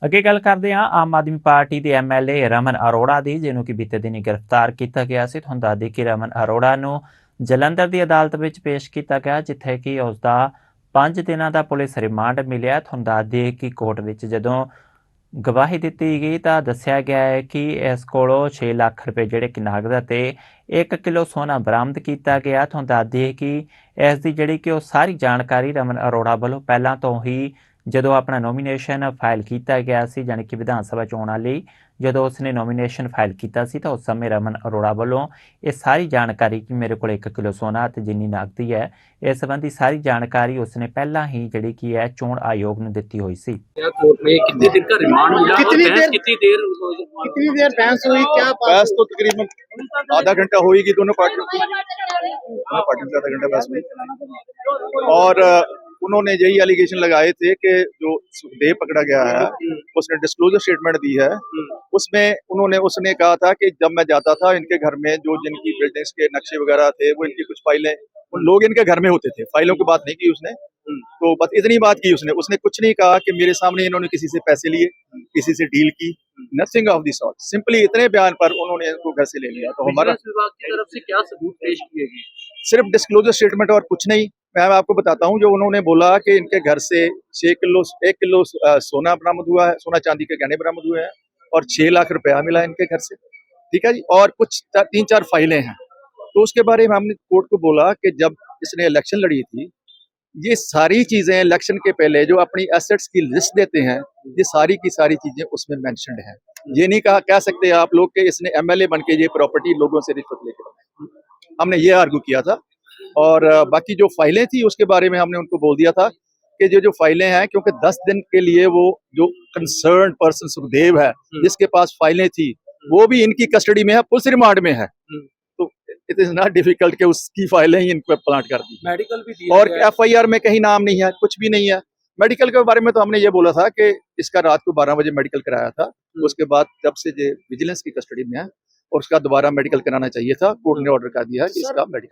ਅੱਗੇ ਗੱਲ ਕਰਦੇ ਹਾਂ ਆਮ ਆਦਮੀ ਪਾਰਟੀ ਦੇ ਐਮਐਲਏ ਰਮਨ ਅਰੋੜਾ ਦੀ, ਜਿਹਨੂੰ ਕਿ ਬੀਤੇ ਦਿਨੀ ਗ੍ਰਿਫਤਾਰ ਕੀਤਾ ਗਿਆ ਸੀ। ਤੁਹਾਨੂੰ ਦੱਸ ਦਈਏ ਕਿ ਰਮਨ ਅਰੋੜਾ ਨੂੰ ਜਲੰਧਰ ਦੀ ਅਦਾਲਤ ਵਿੱਚ ਪੇਸ਼ ਕੀਤਾ ਗਿਆ, ਜਿੱਥੇ ਕਿ ਉਸ ਦਾ 5 ਦਿਨਾਂ ਦਾ ਪੁਲਿਸ ਰਿਮਾਂਡ ਮਿਲਿਆ। ਤੁਹਾਨੂੰ ਦੱਸ ਦਈਏ ਕਿ ਕੋਰਟ ਵਿੱਚ ਜਦੋਂ ਗਵਾਹੀ ਦਿੱਤੀ ਗਈ ਤਾਂ ਦੱਸਿਆ ਗਿਆ ਹੈ ਕਿ ਇਸ ਕੋਲੋਂ 6 ਲੱਖ ਰੁਪਏ ਜਿਹੜੇ ਕਿ ਨਕਦ ਅਤੇ 1 ਕਿਲੋ ਸੋਨਾ ਬਰਾਮਦ ਕੀਤਾ ਗਿਆ। ਤੁਹਾਨੂੰ ਦੱਸ ਦਈਏ ਕਿ ਇਸ ਦੀ ਜਿਹੜੀ ਕਿ ਉਹ ਸਾਰੀ ਜਾਣਕਾਰੀ ਰਮਨ ਅਰੋੜਾ ਵੱਲੋਂ ਪਹਿਲਾਂ ਤੋਂ ਹੀ ਜਦੋਂ ਆਪਣਾ ਨੋਮੀਨੇਸ਼ਨ ਫਾइल किया गया सी, यानी कि विधान सभा चोणां लई ਜਦੋਂ ਉਸਨੇ ਨੋਮੀਨੇਸ਼ਨ ਫਾइल ਕੀਤਾ ਸੀ ਤਾਂ ਉਸ ਸਮੇਂ ਰਮਨ ਅਰੋੜਾ ਵੱਲੋਂ ਇਹ ਸਾਰੀ ਜਾਣਕਾਰੀ ਕਿ ਮੇਰੇ ਕੋਲ 1 ਕਿਲੋ ਸੋਨਾ ਅਤੇ ਜਿੰਨੀ ਨਕਦੀ ਹੈ, ਇਸ ਸੰਬੰਧੀ ਸਾਰੀ ਜਾਣਕਾਰੀ ਉਸਨੇ ਪਹਿਲਾਂ ਹੀ ਜਿਹੜੀ कि है चोण आयोग ਨੂੰ ਦਿੱਤੀ ਹੋਈ ਸੀ। कोर्ट में कितने दिन का रिमांड मिला और कितनी देर बहस हुई? क्या बहस तो तकरीबन आधा घंटा होगी दोनों पार्टियों की आधा घंटा बहस हुई और उन्होंने यही एलिगेशन लगाए थे कि जो सुखदेव पकड़ा गया है उसने डिस्क्लोजर स्टेटमेंट दी है। उसमें उसने कहा था कि जब मैं जाता था इनके घर में जो जिनकी बिल्डिंग्स के नक्शे वगैरह थे वो इनकी कुछ फाइलें उन लोग इनके घर में होते थे, फाइलों की बात नहीं की उसने। तो बस इतनी बात की उसने कुछ नहीं कहा कि मेरे सामने इन्होंने किसी से पैसे लिए, किसी से डील की, nothing of the sort. Simply इतने बयान पर उन्होंने इनको घर से ले लिया। तो हमारा विभाग की तरफ से क्या सबूत पेश किए गए? सिर्फ डिस्क्लोजर स्टेटमेंट और कुछ नहीं। मैं आपको बताता हूँ, जो उन्होंने बोला कि इनके घर से 1 किलो सोना बरामद हुआ है, सोना चांदी के गहने बरामद हुए हैं और 6 लाख रुपया मिला इनके घर से, ठीक है जी। और कुछ 3-4 फाइलें हैं। तो उसके बारे में हमने कोर्ट को बोला कि जब इसने इलेक्शन लड़ी थी, ये सारी चीजें इलेक्शन के पहले जो अपनी एसेट्स की लिस्ट देते हैं, ये सारी की सारी चीजें उसमें मेंशन्ड हैं। ये नहीं कह सकते आप लोग कि इसने एमएलए बन के ये प्रॉपर्टी लोगों से रिश्वत लेके बनाई। हमने ये आर्गू किया था। और बाकी जो फाइलें थी उसके बारे में हमने उनको बोल दिया था कि जो फाइलें हैं, क्योंकि 10 दिन के लिए वो जो कंसर्न पर्सन सुखदेव है जिसके पास फाइलें थी वो भी इनकी कस्टडी में है, पुलिस रिमांड में है। तो इट इज नॉट डिफिकल्ट कि उसकी फाइलें ही इन पर प्लांट कर दी। मेडिकल भी दिया और एफआईआर में कहीं नाम नहीं है, कुछ भी नहीं है। मेडिकल के बारे में तो हमने ये बोला था कि इसका रात को 12 बजे मेडिकल कराया था। उसके बाद जब से विजिलेंस की कस्टडी में है और उसका दोबारा मेडिकल कराना चाहिए था, कोर्ट ने ऑर्डर कर दिया है कि इसका मेडिकल